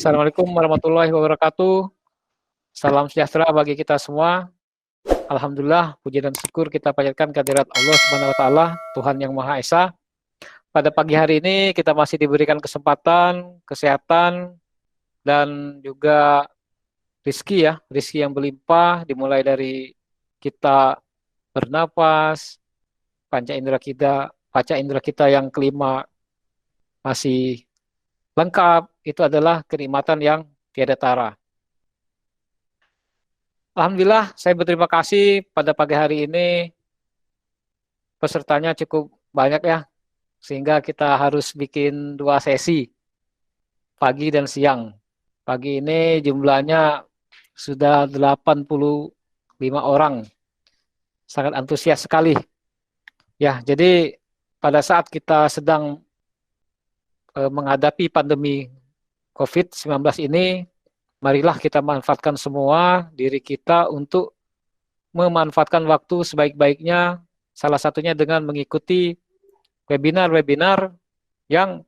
Assalamualaikum warahmatullahi wabarakatuh. Salam sejahtera bagi kita semua. Alhamdulillah, puji dan syukur kita panjatkan kehadirat Allah Subhanahu wa taala, Tuhan yang Maha Esa. Pada pagi hari ini kita masih diberikan kesempatan, kesehatan dan juga rezeki yang berlimpah dimulai dari kita bernapas, panca indera kita yang kelima masih lengkap, itu adalah kenikmatan yang tiada tara. Alhamdulillah, saya berterima kasih pada pagi hari ini pesertanya cukup banyak ya, sehingga kita harus bikin 2 sesi, pagi dan siang. Pagi ini jumlahnya sudah 85 orang, sangat antusias sekali. Ya, jadi pada saat kita sedang menghadapi pandemi COVID-19 ini, marilah kita manfaatkan semua diri kita untuk memanfaatkan waktu sebaik-baiknya, salah satunya dengan mengikuti webinar-webinar yang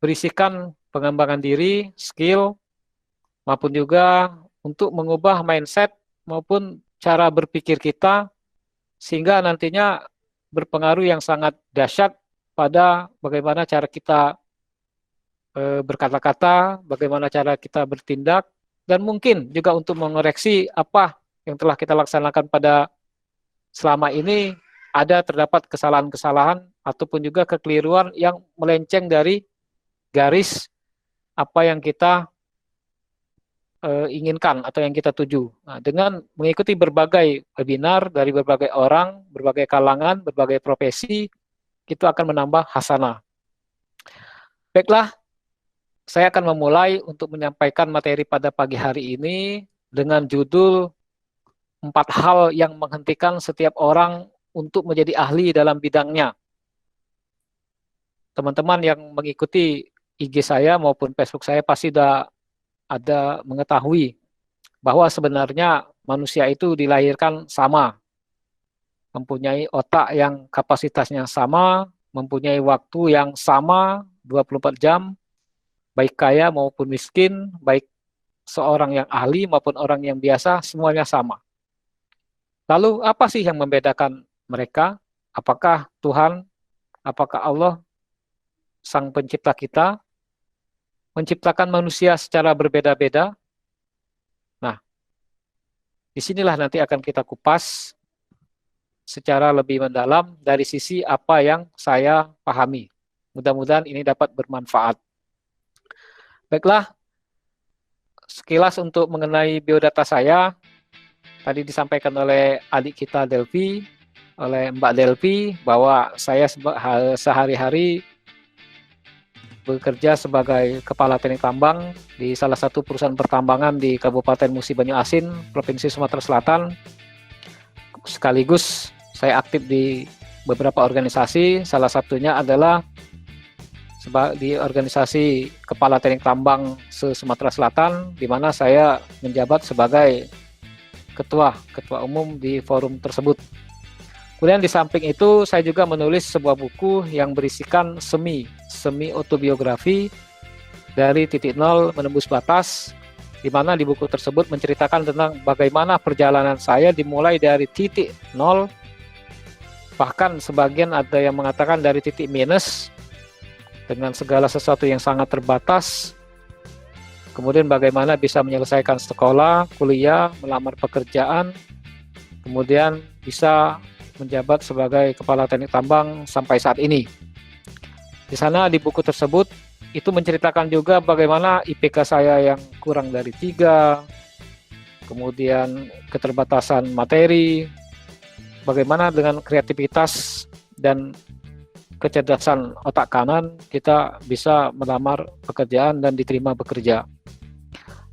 berisikan pengembangan diri, skill, maupun juga untuk mengubah mindset maupun cara berpikir kita, sehingga nantinya berpengaruh yang sangat dahsyat pada bagaimana cara kita berkata-kata, bagaimana cara kita bertindak, dan mungkin juga untuk mengoreksi apa yang telah kita laksanakan pada selama ini, ada terdapat kesalahan-kesalahan ataupun juga kekeliruan yang melenceng dari garis apa yang kita inginkan atau yang kita tuju. Nah, dengan mengikuti berbagai webinar dari berbagai orang, berbagai kalangan, berbagai profesi, itu akan menambah hasanah. Baiklah, saya akan memulai untuk menyampaikan materi pada pagi hari ini dengan judul 4 hal yang menghentikan setiap orang untuk menjadi ahli dalam bidangnya. Teman-teman yang mengikuti IG saya maupun Facebook saya pasti sudah ada mengetahui bahwa sebenarnya manusia itu dilahirkan sama, mempunyai otak yang kapasitasnya sama, mempunyai waktu yang sama 24 jam, baik kaya maupun miskin, baik seorang yang ahli maupun orang yang biasa, semuanya sama. Lalu apa sih yang membedakan mereka? Apakah Tuhan, apakah Allah, Sang Pencipta kita, menciptakan manusia secara berbeda-beda? Nah, disinilah nanti akan kita kupas secara lebih mendalam dari sisi apa yang saya pahami. Mudah-mudahan ini dapat bermanfaat. Baiklah, sekilas untuk mengenai biodata saya, tadi disampaikan oleh adik kita Delvi, oleh Mbak Delvi, bahwa saya sehari-hari bekerja sebagai Kepala Teknik Tambang di salah satu perusahaan pertambangan di Kabupaten Musi Banyu Asin, Provinsi Sumatera Selatan. Sekaligus saya aktif di beberapa organisasi, salah satunya adalah di organisasi Kepala Teknik Tambang se-Sumatera Selatan, di mana saya menjabat sebagai ketua umum di forum tersebut. Kemudian di samping itu saya juga menulis sebuah buku yang berisikan semi autobiografi dari titik nol menembus batas, di mana di buku tersebut menceritakan tentang bagaimana perjalanan saya dimulai dari titik nol, bahkan sebagian ada yang mengatakan dari titik minus, dengan segala sesuatu yang sangat terbatas, kemudian bagaimana bisa menyelesaikan sekolah, kuliah, melamar pekerjaan, kemudian bisa menjabat sebagai Kepala Teknik Tambang sampai saat ini. Di sana di buku tersebut itu menceritakan juga bagaimana IPK saya yang kurang dari 3, kemudian keterbatasan materi, bagaimana dengan kreativitas dan kecerdasan otak kanan kita bisa melamar pekerjaan dan diterima bekerja.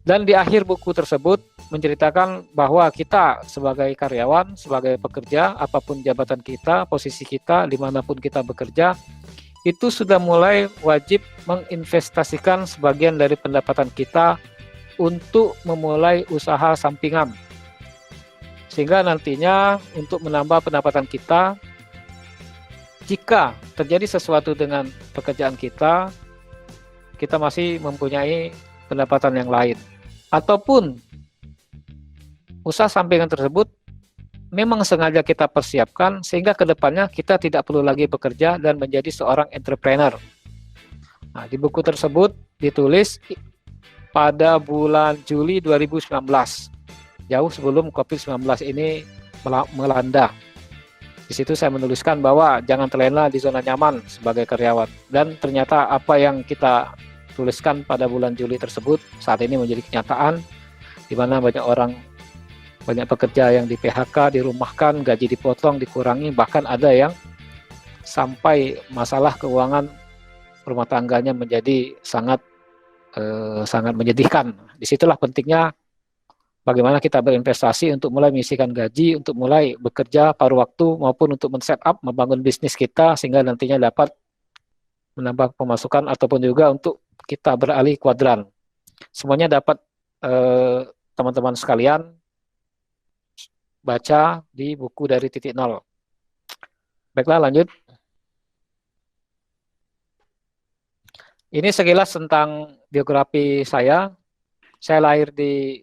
Dan di akhir buku tersebut menceritakan bahwa kita sebagai karyawan, sebagai pekerja, apapun jabatan kita, posisi kita, dimanapun kita bekerja, itu sudah mulai wajib menginvestasikan sebagian dari pendapatan kita untuk memulai usaha sampingan. Sehingga nantinya untuk menambah pendapatan kita, jika terjadi sesuatu dengan pekerjaan kita, kita masih mempunyai pendapatan yang lain. Ataupun usaha sampingan tersebut memang sengaja kita persiapkan sehingga kedepannya kita tidak perlu lagi bekerja dan menjadi seorang entrepreneur. Nah, di buku tersebut ditulis pada bulan Juli 2019, jauh sebelum COVID-19 ini melanda. Di situ saya menuliskan bahwa jangan terlena di zona nyaman sebagai karyawan. Dan ternyata apa yang kita tuliskan pada bulan Juli tersebut saat ini menjadi kenyataan, di mana banyak pekerja yang di PHK, dirumahkan, gaji dipotong, dikurangi, bahkan ada yang sampai masalah keuangan rumah tangganya menjadi sangat menyedihkan. Disitulah pentingnya bagaimana kita berinvestasi untuk mulai menyisihkan gaji, untuk mulai bekerja paruh waktu, maupun untuk men-setup, membangun bisnis kita, sehingga nantinya dapat menambah pemasukan, ataupun juga untuk kita beralih kuadran. Semuanya dapat teman-teman sekalian baca di buku dari titik nol. Baiklah, lanjut. Ini sekilas tentang biografi saya. Saya lahir di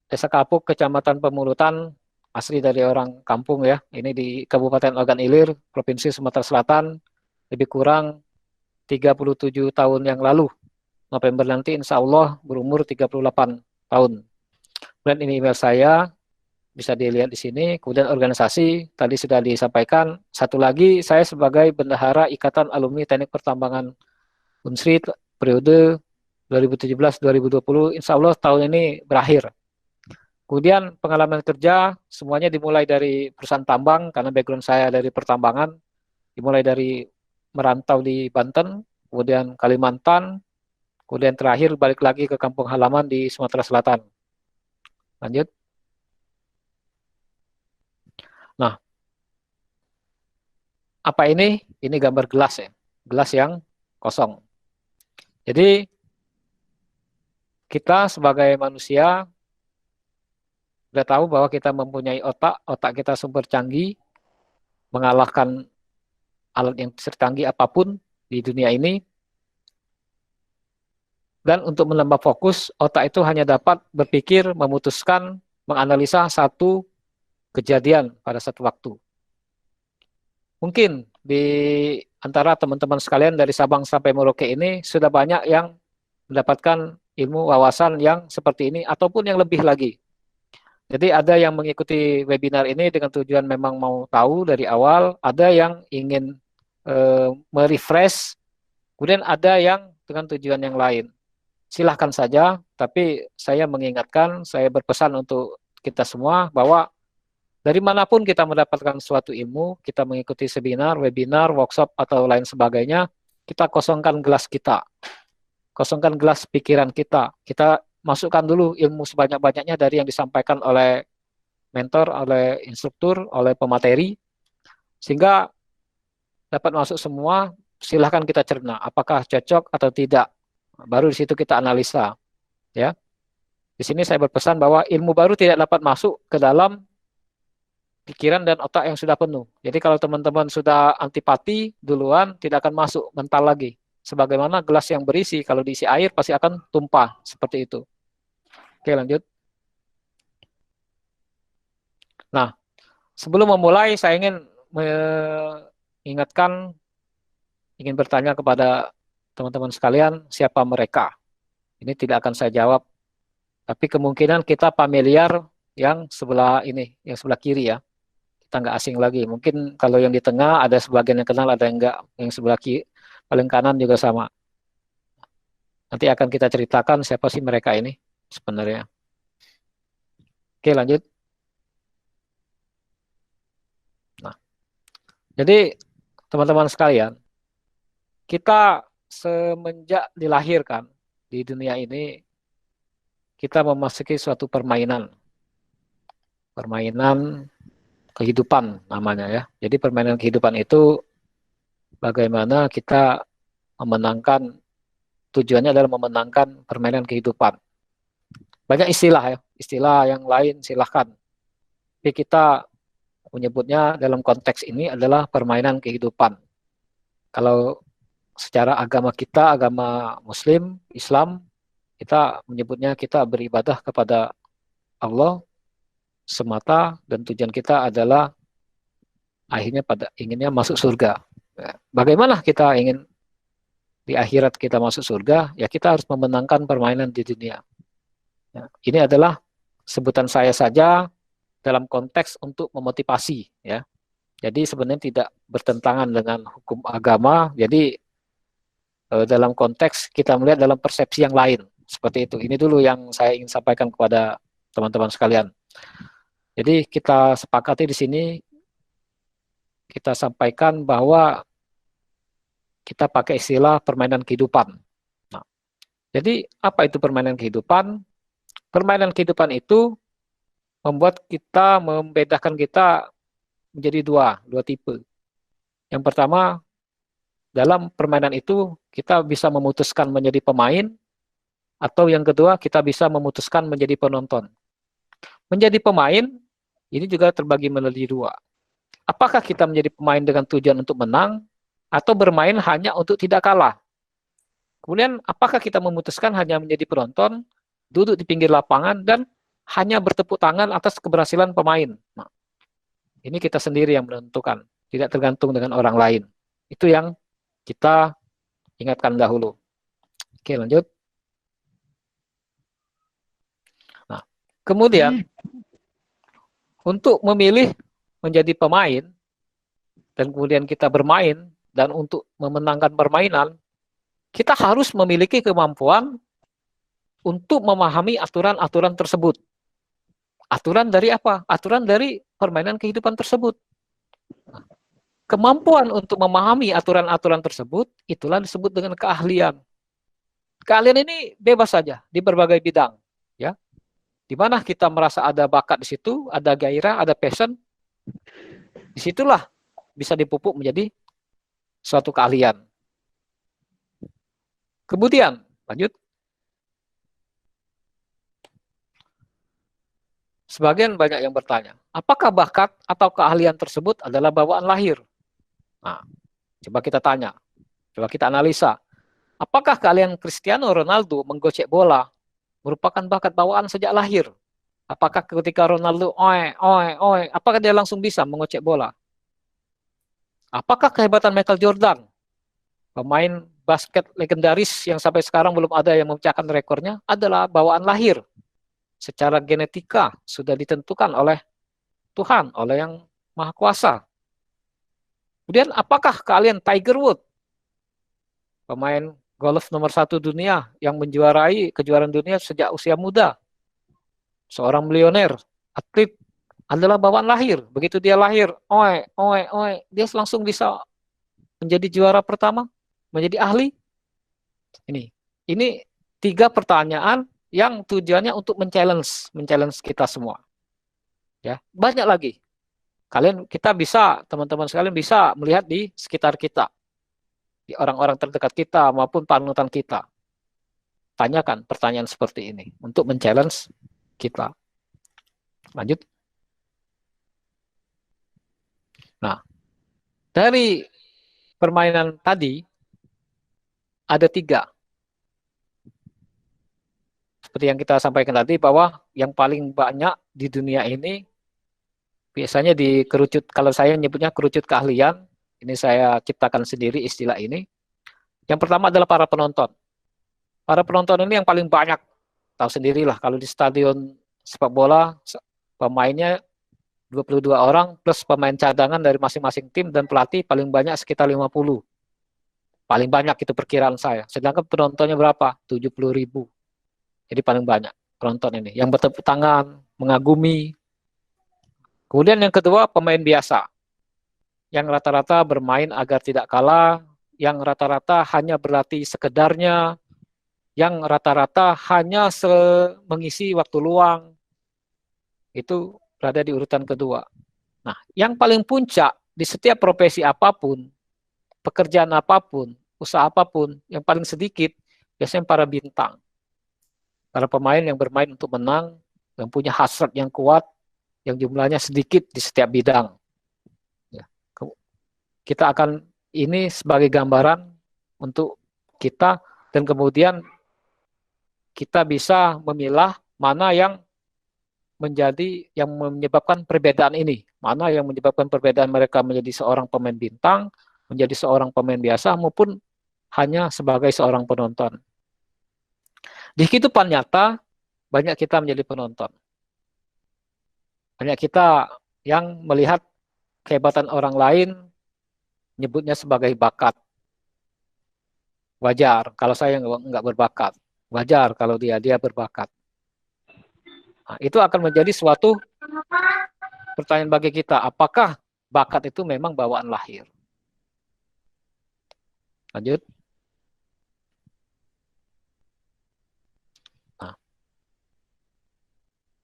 Desa Kapuk, Kecamatan Pemulutan, asli dari orang kampung ya. Ini di Kabupaten Ogan Ilir, Provinsi Sumatera Selatan, lebih kurang 37 tahun yang lalu. November nanti insya Allah berumur 38 tahun. Dan ini email saya, bisa dilihat di sini. Kemudian organisasi, tadi sudah disampaikan. Satu lagi, saya sebagai Bendahara Ikatan Alumni Teknik Pertambangan Unsri periode 2017-2020, insya Allah tahun ini berakhir. Kemudian pengalaman kerja semuanya dimulai dari perusahaan tambang, karena background saya dari pertambangan, dimulai dari merantau di Banten, kemudian Kalimantan, kemudian terakhir balik lagi ke kampung halaman di Sumatera Selatan. Lanjut. Nah, apa ini? Ini gambar gelas ya, gelas yang kosong. Jadi kita sebagai manusia sudah tahu bahwa kita mempunyai otak kita super canggih, mengalahkan alat yang secanggih apapun di dunia ini. Dan untuk menambah fokus, otak itu hanya dapat berpikir, memutuskan, menganalisa satu kejadian pada satu waktu. Mungkin di antara teman-teman sekalian dari Sabang sampai Merauke ini sudah banyak yang mendapatkan ilmu wawasan yang seperti ini ataupun yang lebih lagi. Jadi ada yang mengikuti webinar ini dengan tujuan memang mau tahu dari awal, ada yang ingin merefresh, kemudian ada yang dengan tujuan yang lain. Silahkan saja, tapi saya mengingatkan, saya berpesan untuk kita semua bahwa dari manapun kita mendapatkan suatu ilmu, kita mengikuti seminar, webinar, workshop, atau lain sebagainya, kita kosongkan gelas kita, kosongkan gelas pikiran kita masukkan dulu ilmu sebanyak-banyaknya dari yang disampaikan oleh mentor, oleh instruktur, oleh pemateri, sehingga dapat masuk semua. Silahkan kita cerna, apakah cocok atau tidak. Baru di situ kita analisa. Ya, di sini saya berpesan bahwa ilmu baru tidak dapat masuk ke dalam pikiran dan otak yang sudah penuh. Jadi kalau teman-teman sudah antipati duluan, tidak akan masuk mental lagi. Sebagaimana gelas yang berisi, kalau diisi air pasti akan tumpah, seperti itu. Oke, lanjut. Nah, sebelum memulai, saya ingin mengingatkan, ingin bertanya kepada teman-teman sekalian, siapa mereka? Ini tidak akan saya jawab, tapi kemungkinan kita familiar yang sebelah ini, yang sebelah kiri ya. Kita nggak asing lagi. Mungkin kalau yang di tengah ada sebagian yang kenal, ada yang enggak. Yang sebelah kiri, paling kanan juga sama. Nanti akan kita ceritakan siapa sih mereka ini sebenarnya. Oke, lanjut. Nah, jadi teman-teman sekalian, kita semenjak dilahirkan di dunia ini, kita memasuki suatu permainan. Permainan kehidupan namanya ya. Jadi permainan kehidupan itu bagaimana kita memenangkan, tujuannya adalah memenangkan permainan kehidupan. Banyak istilah ya, istilah yang lain silahkan. Tapi kita menyebutnya dalam konteks ini adalah permainan kehidupan. Kalau secara agama kita, agama Muslim, Islam, Kita menyebutnya kita beribadah kepada Allah semata dan tujuan kita adalah akhirnya pada inginnya masuk surga. Ya, bagaimana kita ingin di akhirat kita masuk surga? Ya kita harus memenangkan permainan di dunia. Ya, ini adalah sebutan saya saja dalam konteks untuk memotivasi, ya. Jadi sebenarnya tidak bertentangan dengan hukum agama. Jadi dalam konteks kita melihat dalam persepsi yang lain seperti itu. Ini dulu yang saya ingin sampaikan kepada teman-teman sekalian. Jadi kita sepakati di sini, kita sampaikan bahwa kita pakai istilah permainan kehidupan. Nah, jadi apa itu permainan kehidupan? Permainan kehidupan itu membuat kita membedakan kita menjadi dua tipe. Yang pertama, dalam permainan itu kita bisa memutuskan menjadi pemain, atau yang kedua kita bisa memutuskan menjadi penonton. Menjadi pemain ini juga terbagi menjadi dua. Apakah kita menjadi pemain dengan tujuan untuk menang, atau bermain hanya untuk tidak kalah? Kemudian apakah kita memutuskan hanya menjadi penonton, duduk di pinggir lapangan, dan hanya bertepuk tangan atas keberhasilan pemain? Nah, ini kita sendiri yang menentukan, tidak tergantung dengan orang lain. Itu yang kita ingatkan dahulu. Oke, lanjut. Nah, kemudian untuk memilih menjadi pemain dan kemudian kita bermain dan untuk memenangkan permainan, kita harus memiliki kemampuan untuk memahami aturan-aturan tersebut. Aturan dari apa? Aturan dari permainan kehidupan tersebut. Kemampuan untuk memahami aturan-aturan tersebut, itulah disebut dengan keahlian. Keahlian ini bebas saja di berbagai bidang, ya. Di mana kita merasa ada bakat di situ, ada gairah, ada passion, disitulah bisa dipupuk menjadi suatu keahlian. Kemudian, lanjut. Sebagian banyak yang bertanya, apakah bakat atau keahlian tersebut adalah bawaan lahir? Nah, coba kita tanya, coba kita analisa. Apakah keahlian Cristiano Ronaldo menggocek bola merupakan bakat bawaan sejak lahir? Apakah ketika Ronaldo, apakah dia langsung bisa mengocek bola? Apakah kehebatan Michael Jordan, pemain basket legendaris yang sampai sekarang belum ada yang memecahkan rekornya, adalah bawaan lahir? Secara genetika sudah ditentukan oleh Tuhan, oleh yang Maha Kuasa. Kemudian apakah keahlian Tiger Woods, pemain golf nomor 1 dunia yang menjuarai kejuaraan dunia sejak usia muda, seorang milioner, atlet, adalah bawaan lahir? Begitu dia lahir, dia langsung bisa menjadi juara pertama, menjadi ahli? Ini 3 pertanyaan yang tujuannya untuk men-challenge kita semua. Ya, banyak lagi. Kita bisa, teman-teman sekalian bisa melihat di sekitar kita, di orang-orang terdekat kita maupun panutan kita. Tanyakan pertanyaan seperti ini untuk men-challenge kita. Lanjut. Nah, dari permainan tadi ada 3. Seperti yang kita sampaikan tadi, bahwa yang paling banyak di dunia ini biasanya dikerucut, kalau saya nyebutnya kerucut keahlian, ini saya ciptakan sendiri istilah ini. Yang pertama adalah para penonton. Para penonton ini yang paling banyak, tahu sendirilah kalau di stadion sepak bola pemainnya 22 orang plus pemain cadangan dari masing-masing tim dan pelatih paling banyak sekitar 50. Paling banyak itu perkiraan saya. Sedangkan penontonnya berapa? 70.000. Jadi paling banyak penonton ini yang bertepuk tangan, mengagumi. Kemudian yang kedua, pemain biasa yang rata-rata bermain agar tidak kalah, yang rata-rata hanya berlatih sekedarnya, yang rata-rata hanya mengisi waktu luang. Itu berada di urutan kedua. Nah, yang paling puncak di setiap profesi apapun, pekerjaan apapun, usaha apapun, yang paling sedikit biasanya para bintang. Para pemain yang bermain untuk menang, yang punya hasrat yang kuat, yang jumlahnya sedikit di setiap bidang. Ya. Kita akan ini sebagai gambaran untuk kita, dan kemudian kita bisa memilah mana yang menyebabkan perbedaan ini, mana yang menyebabkan perbedaan mereka menjadi seorang pemain bintang, menjadi seorang pemain biasa, maupun hanya sebagai seorang penonton. Di kehidupan nyata, banyak kita menjadi penonton. Banyak kita yang melihat kehebatan orang lain, nyebutnya sebagai bakat. Wajar kalau saya nggak berbakat. Wajar kalau dia berbakat. Nah, itu akan menjadi suatu pertanyaan bagi kita. Apakah bakat itu memang bawaan lahir? Lanjut. Nah,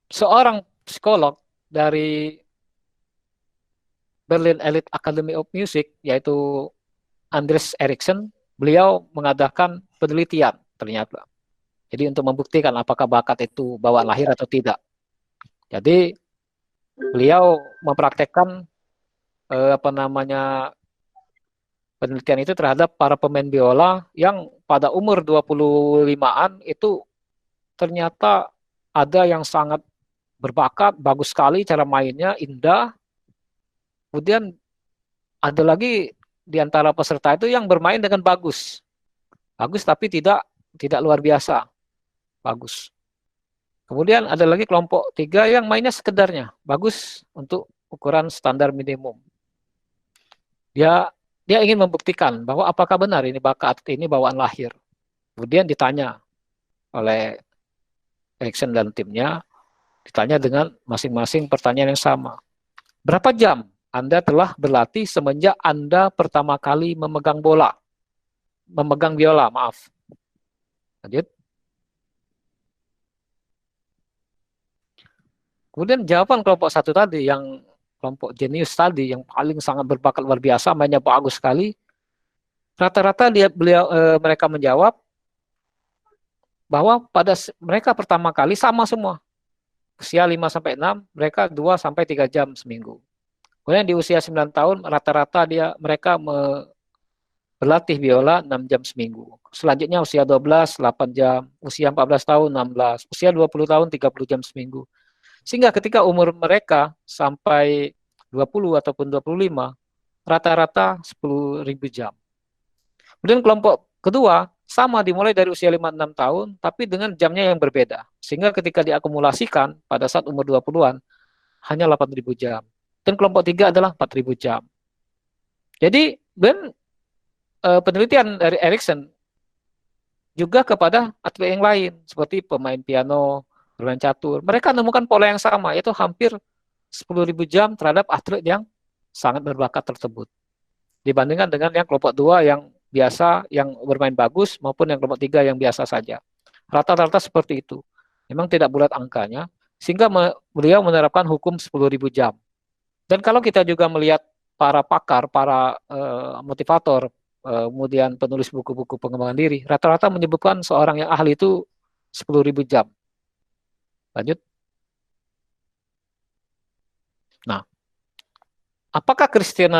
seorang psikolog dari Berlin Elite Academy of Music, yaitu Andres Erikson, beliau mengadakan penelitian ternyata. Jadi untuk membuktikan apakah bakat itu bawaan lahir atau tidak. Jadi beliau mempraktekkan penelitian itu terhadap para pemain biola yang pada umur 25-an itu ternyata ada yang sangat berbakat, bagus sekali cara mainnya, indah. Kemudian ada lagi di antara peserta itu yang bermain dengan bagus. Bagus tapi tidak luar biasa. Bagus. Kemudian ada lagi kelompok 3 yang mainnya sekedarnya. Bagus untuk ukuran standar minimum. Dia ingin membuktikan bahwa apakah benar ini bakat, ini bawaan lahir. Kemudian ditanya oleh Erikson dan timnya, ditanya dengan masing-masing pertanyaan yang sama. Berapa jam Anda telah berlatih semenjak Anda pertama kali memegang biola, maaf. Lanjut. Kemudian jawaban kelompok 1 tadi, yang kelompok jenius tadi, yang paling sangat berbakat luar biasa, mainnya bagus sekali. Rata-rata mereka menjawab bahwa pada mereka pertama kali sama semua. Usia 5-6, mereka 2-3 jam seminggu. Kemudian di usia 9 tahun, rata-rata mereka berlatih biola 6 jam seminggu. Selanjutnya usia 12, 8 jam. Usia 14 tahun, 16. Usia 20 tahun, 30 jam seminggu. Sehingga ketika umur mereka sampai 20 ataupun 25, rata-rata 10.000 jam. Kemudian kelompok kedua, sama dimulai dari usia 5-6 tahun, tapi dengan jamnya yang berbeda. Sehingga ketika diakumulasikan pada saat umur 20-an, hanya 8.000 jam. Dan kelompok 3 adalah 4.000 jam. Jadi, penelitian dari Erikson juga kepada atlet yang lain, seperti pemain piano, bermain catur. Mereka menemukan pola yang sama, yaitu hampir 10.000 jam terhadap atlet yang sangat berbakat tersebut. Dibandingkan dengan yang kelompok 2 yang biasa, yang bermain bagus, maupun yang kelompok 3 yang biasa saja. Rata-rata seperti itu. Memang tidak bulat angkanya, sehingga beliau menerapkan hukum 10.000 jam. Dan kalau kita juga melihat para pakar, para motivator, kemudian penulis buku-buku pengembangan diri, rata-rata menyebutkan seorang yang ahli itu 10.000 jam. Lanjut. Nah, apakah Cristiano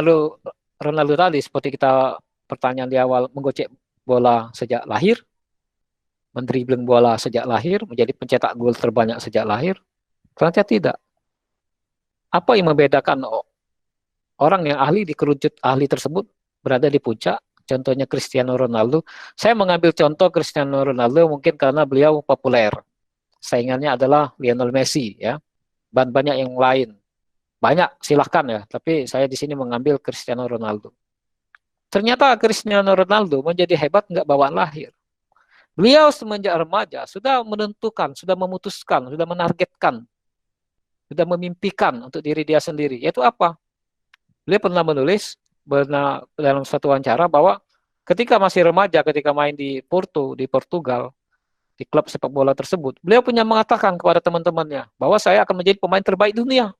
Ronaldo tadi, seperti kita pertanyaan di awal, menggocek bola sejak lahir, mendribling bola sejak lahir, menjadi pencetak gol terbanyak sejak lahir? Ternyata tidak. Apa yang membedakan orang yang ahli di kerucut ahli tersebut berada di puncak? Contohnya Cristiano Ronaldo. Saya mengambil contoh Cristiano Ronaldo mungkin karena beliau populer. Saingannya adalah Lionel Messi, ya. Dan banyak yang lain. Banyak, silahkan ya. Tapi saya di sini mengambil Cristiano Ronaldo. Ternyata Cristiano Ronaldo menjadi hebat nggak bawaan lahir. Beliau semenjak remaja sudah menentukan, sudah memutuskan, sudah menargetkan, sudah memimpikan untuk diri dia sendiri. Yaitu apa? Beliau pernah menulis dalam satu wawancara bahwa ketika masih remaja, ketika main di Porto, di Portugal, di klub sepak bola tersebut, beliau punya mengatakan kepada teman-temannya bahwa saya akan menjadi pemain terbaik dunia.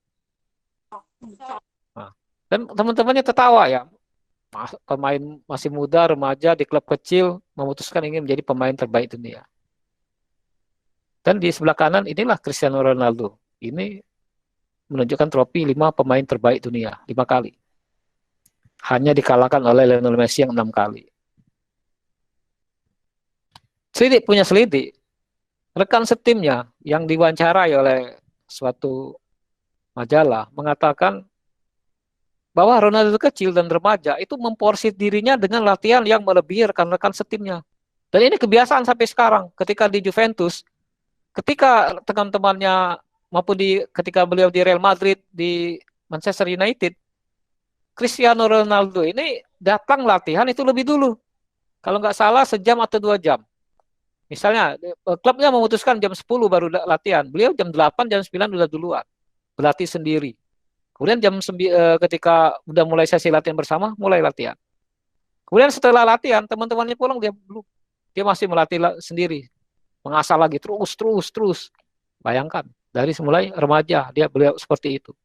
Nah, dan teman-temannya tertawa ya. Pemain masih muda, remaja di klub kecil memutuskan ingin menjadi pemain terbaik dunia. Dan di sebelah kanan inilah Cristiano Ronaldo. Ini menunjukkan trofi 5 pemain terbaik dunia, 5 kali. Hanya dikalahkan oleh Lionel Messi yang 6 kali. Selidik punya selidik. rekan setimnya yang diwawancarai oleh suatu majalah mengatakan bahwa Ronaldo kecil dan remaja itu memporsir dirinya dengan latihan yang melebihi rekan-rekan setimnya. Dan ini kebiasaan sampai sekarang. Ketika di Juventus, ketika teman-temannya maupun ketika beliau di Real Madrid, di Manchester United, Cristiano Ronaldo ini datang latihan itu lebih dulu. Kalau nggak salah sejam atau 2 jam. Misalnya klubnya memutuskan jam 10 baru latihan. Beliau jam 8, jam 9 udah duluan. Berlatih sendiri. Kemudian ketika udah mulai sesi latihan bersama, mulai latihan. Kemudian setelah latihan, teman-temannya pulang, dia masih melatih sendiri. Mengasah lagi, terus. Bayangkan, dari mulai remaja, beliau seperti itu.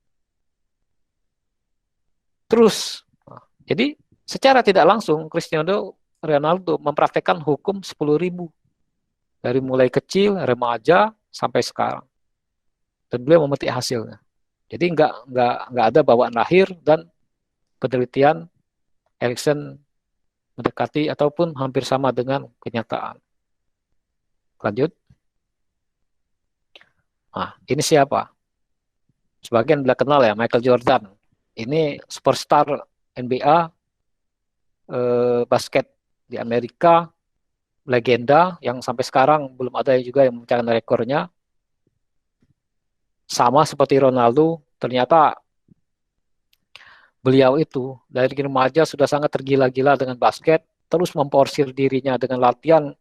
Terus, jadi secara tidak langsung, Cristiano Ronaldo mempraktekkan hukum 10.000. Dari mulai kecil, remaja, sampai sekarang. Dan beliau memetik hasilnya. Jadi nggak ada bawaan lahir dan penelitian Erikson mendekati ataupun hampir sama dengan kenyataan. Lanjut. Nah, ini siapa? Sebagian sudah kenal ya, Michael Jordan. Ini superstar NBA, basket di Amerika, legenda yang sampai sekarang belum ada juga yang memecahkan rekornya. Sama seperti Ronaldo, ternyata beliau itu dari remaja sudah sangat tergila-gila dengan basket, terus memporsir dirinya dengan latihan,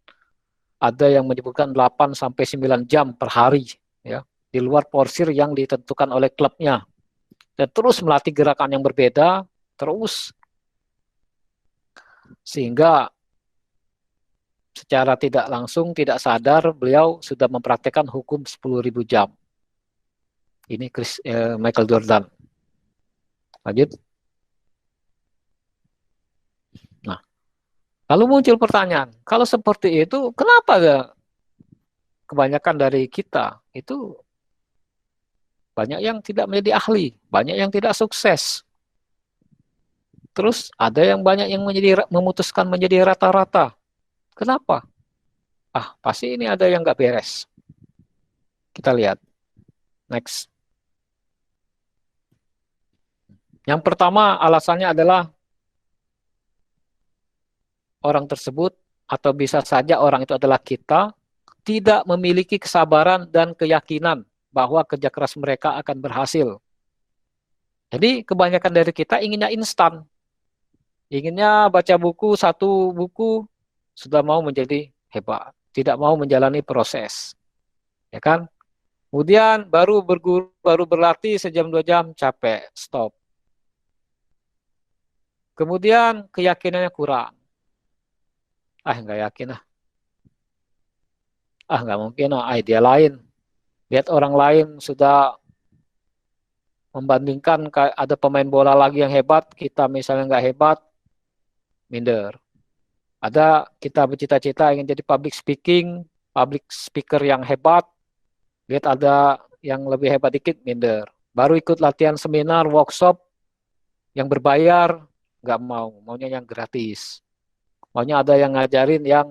ada yang menyebutkan 8 sampai 9 jam per hari, ya, di luar porsir yang ditentukan oleh klubnya. Dan terus melatih gerakan yang berbeda, terus sehingga secara tidak langsung, tidak sadar, beliau sudah mempraktekkan hukum 10.000 jam. Ini Michael Jordan. Lanjut. Nah, lalu muncul pertanyaan, kalau seperti itu, kenapa kebanyakan dari kita itu banyak yang tidak menjadi ahli, banyak yang tidak sukses. Terus ada yang banyak yang memutuskan menjadi rata-rata. Kenapa? Pasti ini ada yang nggak beres. Kita lihat. Next. Yang pertama alasannya adalah orang tersebut atau bisa saja orang itu adalah kita tidak memiliki kesabaran dan keyakinan bahwa kerja keras mereka akan berhasil. Jadi kebanyakan dari kita inginnya instan. Inginnya baca buku, satu buku sudah mau menjadi hebat. Tidak mau menjalani proses. Ya kan? Kemudian baru berlatih sejam 2 jam, capek, stop. Kemudian keyakinannya kurang. Nggak yakin ah. Nggak mungkin idea lain. Lihat orang lain sudah membandingkan ada pemain bola lagi yang hebat, kita misalnya nggak hebat, minder. Ada kita bercita-cita ingin jadi public speaker yang hebat, lihat ada yang lebih hebat dikit, minder. Baru ikut latihan seminar, workshop yang berbayar, nggak mau, maunya yang gratis. Maunya ada yang ngajarin yang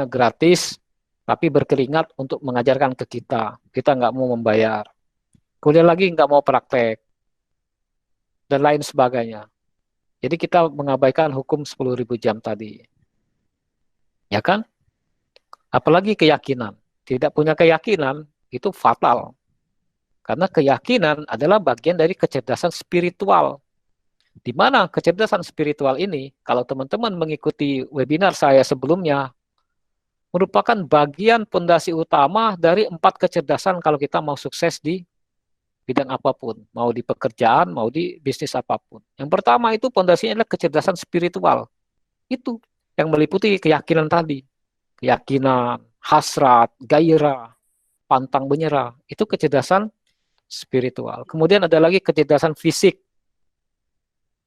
gratis, tapi berkeringat untuk mengajarkan ke kita. Kita nggak mau membayar. Kemudian lagi nggak mau praktek, dan lain sebagainya. Jadi kita mengabaikan hukum 10.000 jam tadi. Ya kan? Apalagi keyakinan. Tidak punya keyakinan, itu fatal. Karena keyakinan adalah bagian dari kecerdasan spiritual. Di mana kecerdasan spiritual ini, kalau teman-teman mengikuti webinar saya sebelumnya, merupakan bagian fondasi utama dari 4 kecerdasan kalau kita mau sukses di bidang apapun, mau di pekerjaan, mau di bisnis apapun. Yang pertama itu fondasinya adalah kecerdasan spiritual. Itu yang meliputi keyakinan tadi. Keyakinan, hasrat, gairah, pantang menyerah. Itu kecerdasan spiritual. Kemudian ada lagi kecerdasan fisik.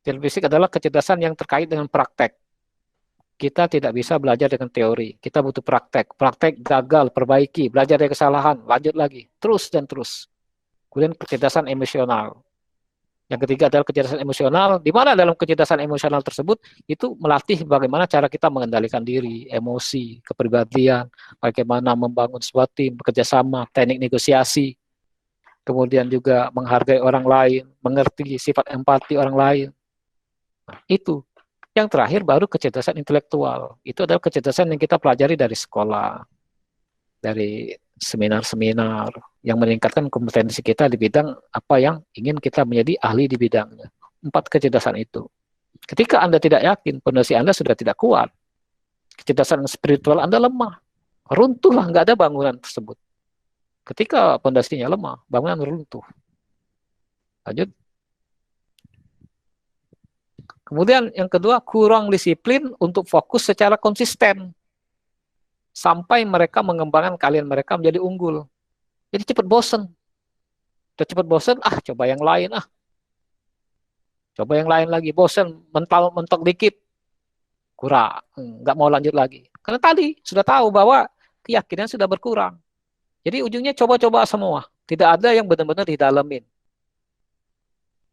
Kecerdasan fisik adalah kecerdasan yang terkait dengan praktek. Kita tidak bisa belajar dengan teori. Kita butuh praktek. Praktek gagal, perbaiki, belajar dari kesalahan, lanjut lagi. Terus dan terus. Kemudian kecerdasan emosional. Yang ketiga adalah kecerdasan emosional, di mana dalam kecerdasan emosional tersebut itu melatih bagaimana cara kita mengendalikan diri, emosi, kepribadian, bagaimana membangun sebuah tim, bekerja sama, teknik negosiasi, kemudian juga menghargai orang lain, mengerti sifat empati orang lain. Nah, itu. Yang terakhir baru kecerdasan intelektual. Itu adalah kecerdasan yang kita pelajari dari sekolah, dari seminar-seminar yang meningkatkan kompetensi kita di bidang apa yang ingin kita menjadi ahli di bidangnya. 4 kecerdasan itu. Ketika Anda tidak yakin, fondasi Anda sudah tidak kuat. Kecerdasan spiritual Anda lemah. Runtuhlah, nggak ada bangunan tersebut. Ketika fondasinya lemah, bangunan runtuh. Lanjut. Kemudian yang kedua, kurang disiplin untuk fokus secara konsisten. Sampai mereka mengembangkan kalian mereka menjadi unggul. Jadi cepat bosen. Udah cepat bosen, coba yang lain, coba yang lain lagi, bosen, mentok dikit, kurang, nggak mau lanjut lagi. Karena tadi sudah tahu bahwa keyakinan sudah berkurang. Jadi ujungnya coba-coba semua. Tidak ada yang benar-benar didalemin.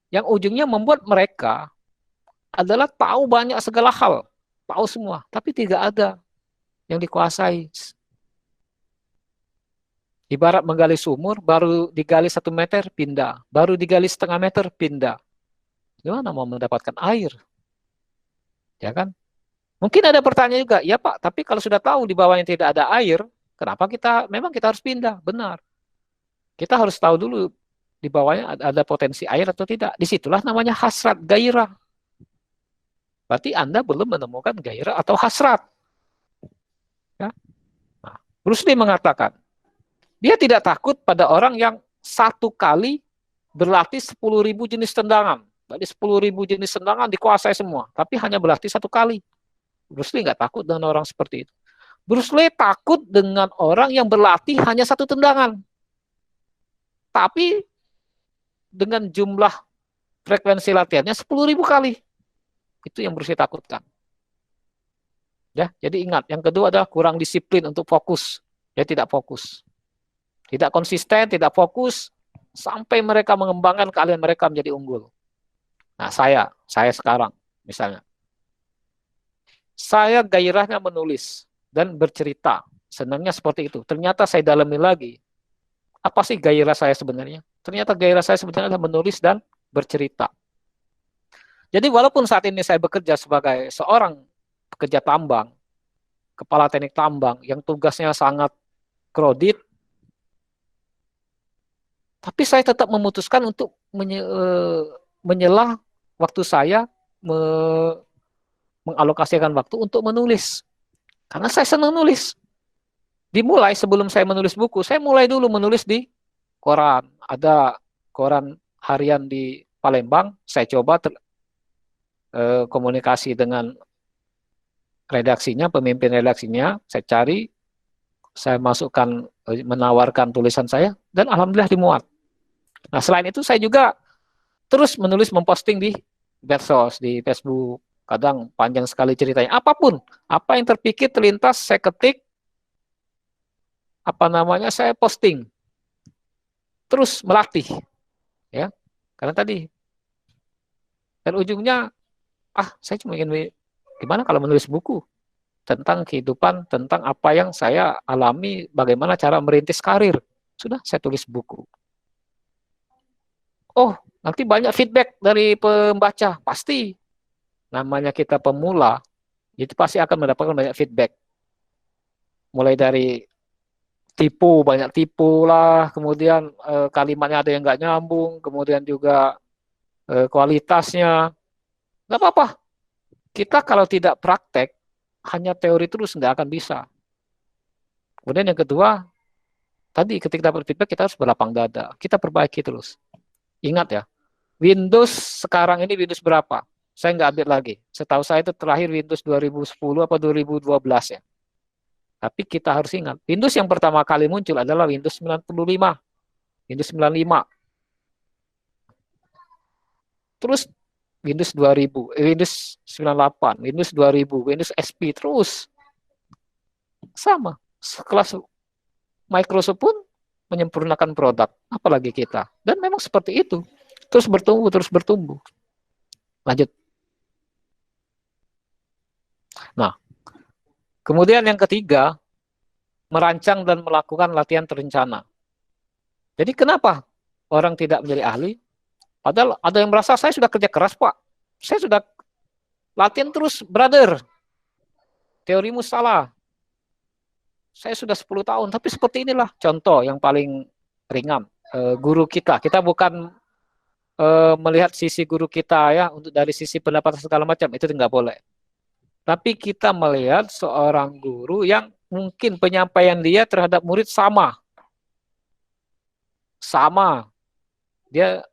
Yang ujungnya membuat mereka adalah tahu banyak segala hal. Tahu semua. Tapi tidak ada yang dikuasai. Ibarat menggali sumur, baru digali 1 meter, pindah. Baru digali setengah meter, pindah. Gimana mau mendapatkan air? Ya kan? Mungkin ada pertanyaan juga, ya Pak, tapi kalau sudah tahu di bawahnya tidak ada air, kenapa memang kita harus pindah? Benar. Kita harus tahu dulu di bawahnya ada potensi air atau tidak. Disitulah namanya hasrat, gairah. Berarti Anda belum menemukan gairah atau hasrat. Ya? Nah, Bruce Lee mengatakan, dia tidak takut pada orang yang 1 kali berlatih 10.000 jenis tendangan. Berarti 10.000 jenis tendangan dikuasai semua, tapi hanya berlatih 1 kali. Bruce Lee nggak takut dengan orang seperti itu. Bruce Lee takut dengan orang yang berlatih hanya 1 tendangan. Tapi dengan jumlah frekuensi latihannya 10.000 kali. Itu yang Bruce Lee takutkan. Ya, jadi ingat, yang kedua adalah kurang disiplin untuk fokus. Dia tidak fokus. Tidak konsisten, tidak fokus, sampai mereka mengembangkan keahlian mereka menjadi unggul. Nah, saya sekarang, misalnya. Saya gairahnya menulis dan bercerita. Senangnya seperti itu. Ternyata saya dalami lagi. Apa sih gairah saya sebenarnya? Ternyata gairah saya sebenarnya adalah menulis dan bercerita. Jadi walaupun saat ini saya bekerja sebagai seorang pekerja tambang, kepala teknik tambang yang tugasnya sangat kredit, tapi saya tetap memutuskan untuk menyelah waktu saya mengalokasikan waktu untuk menulis. Karena saya senang nulis. Dimulai sebelum saya menulis buku, saya mulai dulu menulis di koran. Ada koran harian di Palembang, saya coba komunikasi dengan redaksinya, pemimpin redaksinya, saya cari, saya masukkan, menawarkan tulisan saya, dan alhamdulillah dimuat. Nah, selain itu saya juga terus menulis, memposting di medsos, di Facebook. Kadang panjang sekali ceritanya. Apapun, apa yang terpikir, terlintas, saya ketik, saya posting. Terus melatih. Ya, karena tadi. Dan ujungnya, saya cuma ingin, gimana kalau menulis buku tentang kehidupan, tentang apa yang saya alami, bagaimana cara merintis karir. Sudah, saya tulis buku. Oh, nanti banyak feedback dari pembaca, pasti. Namanya kita pemula, itu pasti akan mendapatkan banyak feedback. Mulai dari banyak tipu lah, kemudian kalimatnya ada yang nggak nyambung, kemudian juga kualitasnya. Nggak apa-apa. Kita kalau tidak praktek, hanya teori terus nggak akan bisa. Kemudian yang kedua, tadi ketika dapat feedback kita harus berlapang dada. Kita perbaiki terus. Ingat ya, Windows sekarang ini Windows berapa? Saya nggak update lagi. Setahu saya itu terakhir Windows 2010 apa 2012 ya. Tapi kita harus ingat, Windows yang pertama kali muncul adalah Windows 95. Windows 95. Terus Windows 2000, Windows 98, Windows 2000, Windows XP, terus. Sama. Sekelas Microsoft pun menyempurnakan produk. Apalagi kita. Dan memang seperti itu. Terus bertumbuh, terus bertumbuh. Lanjut. Nah, kemudian yang ketiga, merancang dan melakukan latihan terencana. Jadi kenapa orang tidak menjadi ahli? Padahal ada yang merasa saya sudah kerja keras, Pak. Saya sudah latihan terus, brother. Teorimu salah. Saya sudah 10 tahun, tapi seperti inilah contoh yang paling ringan. Guru kita bukan melihat sisi guru kita ya, untuk dari sisi pendapat segala macam, itu nggak boleh. Tapi kita melihat seorang guru yang mungkin penyampaian dia terhadap murid sama. Sama. Dia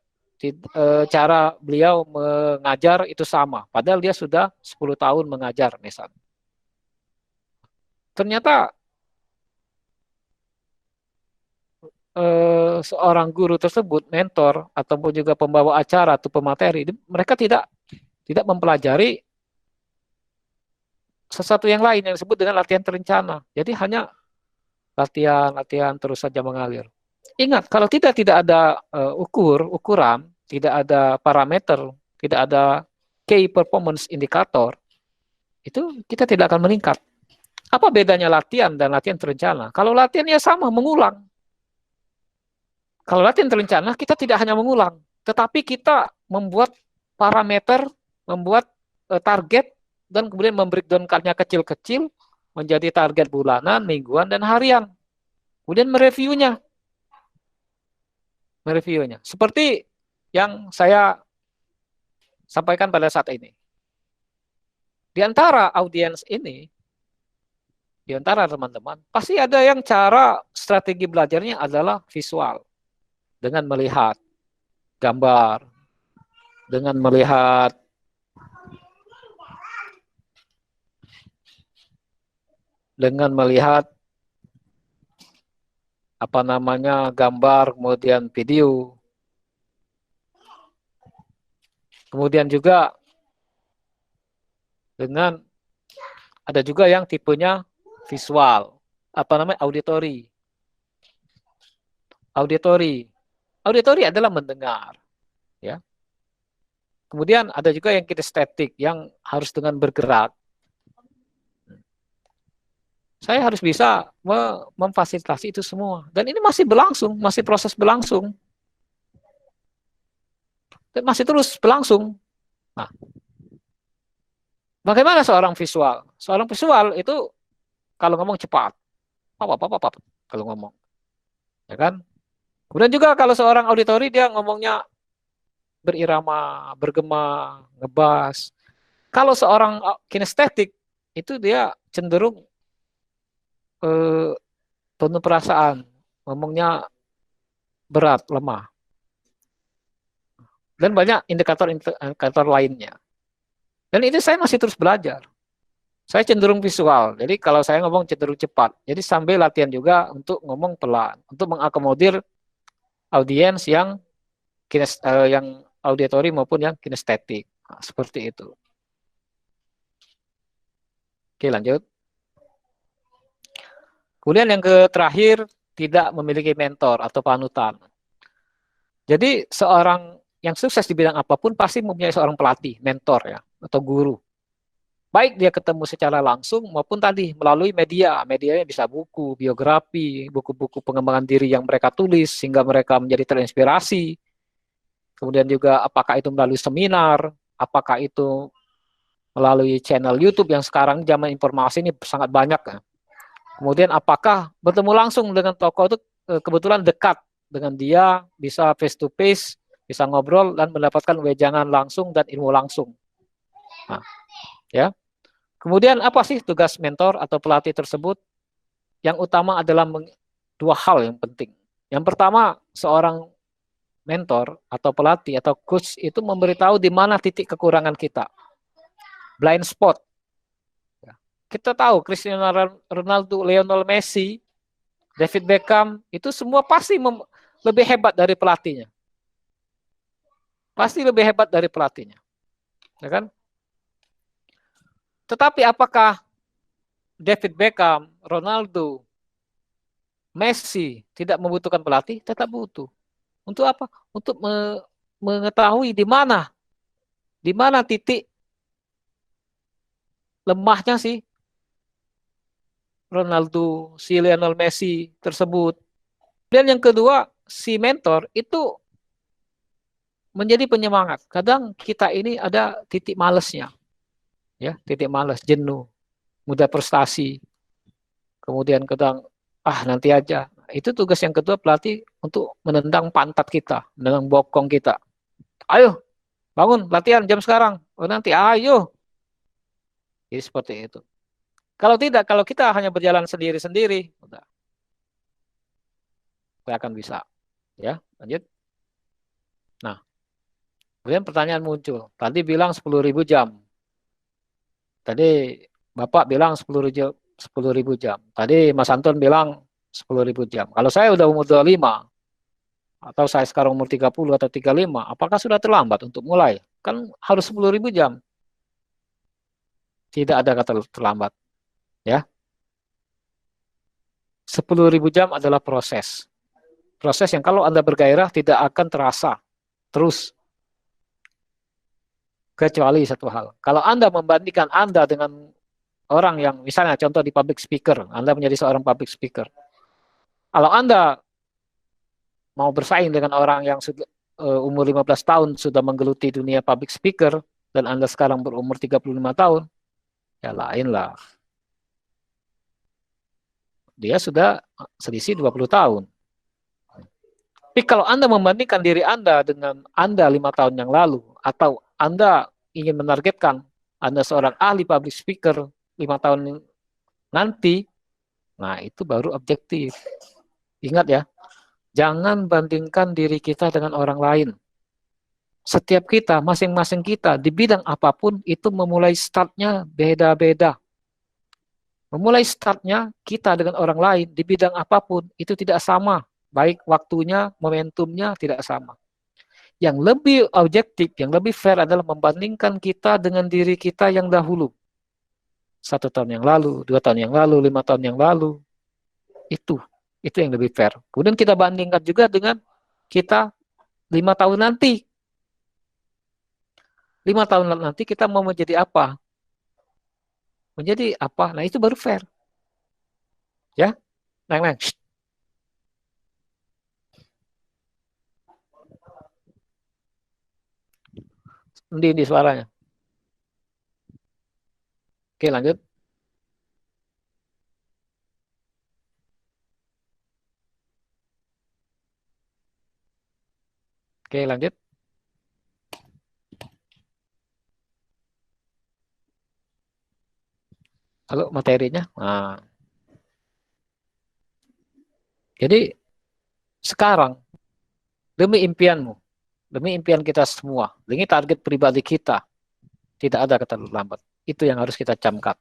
cara beliau mengajar itu sama. Padahal dia sudah 10 tahun mengajar misalnya. Ternyata seorang guru tersebut, mentor ataupun juga pembawa acara atau pemateri, mereka tidak mempelajari sesuatu yang lain yang disebut dengan latihan terencana. Jadi hanya latihan terus saja mengalir. Ingat, kalau tidak ada ukuran, tidak ada parameter, tidak ada key performance indicator, itu kita tidak akan meningkat. Apa bedanya latihan dan latihan terencana? Kalau latihan ya sama, mengulang. Kalau latihan terencana, kita tidak hanya mengulang, tetapi kita membuat parameter, membuat target, dan kemudian membreakdown-nya kecil-kecil menjadi target bulanan, mingguan, dan harian. Kemudian mereviewnya. Seperti yang saya sampaikan pada saat ini. Di antara audiens ini, di antara teman-teman, pasti ada yang cara strategi belajarnya adalah visual. Dengan melihat gambar, dengan melihat apa namanya gambar, kemudian video. Kemudian juga dengan ada juga yang tipenya visual, apa namanya auditory. Auditory adalah mendengar, ya. Kemudian ada juga yang kinestetik, yang harus dengan bergerak. Saya harus bisa memfasilitasi itu semua. Dan ini masih berlangsung, masih proses berlangsung. Dan masih terus berlangsung. Nah, bagaimana seorang visual? Seorang visual itu kalau ngomong cepat. Kalau ngomong. Ya kan? Kemudian juga kalau seorang auditori dia ngomongnya berirama, bergema, ngebas. Kalau seorang kinestetik itu dia cenderung penuh perasaan, ngomongnya berat, lemah. Dan banyak indikator lainnya. Dan itu saya masih terus belajar. Saya cenderung visual, jadi kalau saya ngomong cenderung cepat. Jadi sambil latihan juga untuk ngomong pelan, untuk mengakomodir audiens yang yang auditori maupun yang kinestetik. Nah, seperti itu. Oke, lanjut. Kemudian yang terakhir, tidak memiliki mentor atau panutan. Jadi seorang yang sukses di bidang apapun pasti mempunyai seorang pelatih, mentor ya, atau guru. Baik dia ketemu secara langsung maupun tadi melalui media. Medianya bisa buku, biografi, buku-buku pengembangan diri yang mereka tulis sehingga mereka menjadi terinspirasi. Kemudian juga apakah itu melalui seminar, apakah itu melalui channel YouTube yang sekarang zaman informasi ini sangat banyak. Ya. Kemudian apakah bertemu langsung dengan tokoh itu kebetulan dekat dengan dia, bisa face to face, bisa ngobrol dan mendapatkan wejangan langsung dan ilmu langsung. Nah, ya. Kemudian apa sih tugas mentor atau pelatih tersebut? Yang utama adalah dua hal yang penting. Yang pertama, seorang mentor atau pelatih atau coach itu memberitahu di mana titik kekurangan kita. Blind spot. Kita tahu Cristiano Ronaldo, Lionel Messi, David Beckham, itu semua pasti lebih hebat dari pelatihnya. Pasti lebih hebat dari pelatihnya. Ya kan? Tetapi apakah David Beckham, Ronaldo, Messi tidak membutuhkan pelatih? Tetap butuh. Untuk apa? Untuk mengetahui di mana titik lemahnya sih Ronaldo, si Lionel Messi tersebut. Dan yang kedua, si mentor itu menjadi penyemangat. Kadang kita ini ada titik malesnya, ya, titik malas, jenuh, mudah frustasi. Kemudian kadang nanti aja. Itu tugas yang kedua pelatih untuk menendang pantat kita, menendang bokong kita. Ayo, bangun latihan jam sekarang. Oh nanti ayo. Jadi seperti itu. Kalau tidak, kalau kita hanya berjalan sendiri-sendiri, udah, nggak akan bisa. Ya, lanjut. Nah, kemudian pertanyaan muncul. Tadi bilang 10.000 jam. Tadi Bapak bilang 10.000 jam. Tadi Mas Anton bilang 10.000 jam. Kalau saya udah umur 25, atau saya sekarang umur 30 atau 35, apakah sudah terlambat untuk mulai? Kan harus 10.000 jam. Tidak ada kata terlambat. Ya, 10.000 jam adalah proses. Proses yang kalau Anda bergairah tidak akan terasa terus. Kecuali satu hal. Kalau Anda membandingkan Anda dengan orang yang, misalnya contoh di public speaker, Anda menjadi seorang public speaker. Kalau Anda mau bersaing dengan orang yang sudah umur 15 tahun sudah menggeluti dunia public speaker, dan Anda sekarang berumur 35 tahun, ya lain lah. Dia sudah selisih 20 tahun. Tapi kalau Anda membandingkan diri Anda dengan Anda 5 tahun yang lalu, atau Anda ingin menargetkan Anda seorang ahli public speaker 5 tahun nanti, nah itu baru objektif. Ingat ya, jangan bandingkan diri kita dengan orang lain. Setiap kita, masing-masing kita, di bidang apapun, itu memulai startnya beda-beda. Memulai startnya kita dengan orang lain, di bidang apapun, itu tidak sama. Baik waktunya, momentumnya tidak sama. Yang lebih objektif, yang lebih fair adalah membandingkan kita dengan diri kita yang dahulu. 1 tahun yang lalu, 2 tahun yang lalu, 5 tahun yang lalu. Itu yang lebih fair. Kemudian kita bandingkan juga dengan kita 5 tahun nanti. 5 tahun nanti kita mau menjadi apa? Menjadi apa? Nah itu baru fair. Ya, neng. Di suaranya. Oke, lanjut. Oke, lanjut. Halo, materinya. Nah, jadi sekarang demi impianmu, demi impian kita semua, demi target pribadi kita, tidak ada kata terlambat. Itu yang harus kita camkan.